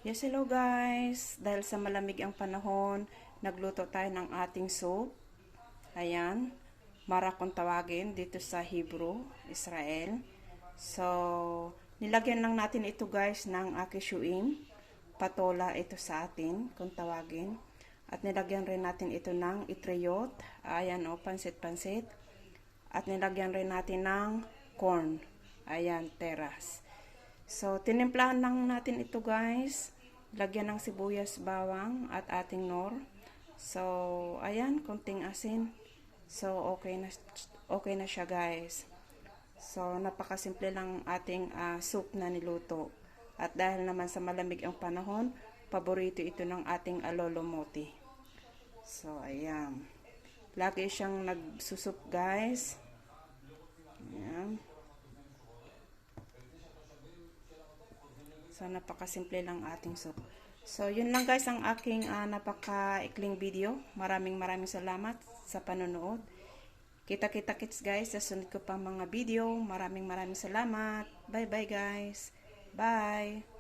Yes, hello guys. Dahil sa malamig ang panahon, nagluto tayo ng ating soup. Ayan. Mara kung tawagin dito sa Hebrew, Israel. So, nilagyan lang natin ito guys ng akishuim. Patola ito sa atin kung tawagin. At nilagyan rin natin ito ng itriyot. Ayan o, pansit-pansit. At nilagyan rin natin ng corn. Ayan, teras. So, tinimplahan lang natin ito guys. Lagyan ng sibuyas, bawang at ating nor. So, ayan, konting asin. So, okay na siya guys. So, napakasimple lang ating soup na niluto. At dahil naman sa malamig ang panahon, paborito ito ng ating alolomote. So, ayan. Lagi siyang nagsusup guys. Ayan. So, napakasimple lang ating soup. So, yun lang guys ang aking napaka-ikling video. Maraming salamat sa panonood. Kita-kita kits guys sa sunod ko pang mga video. Maraming salamat. Bye-bye guys. Bye.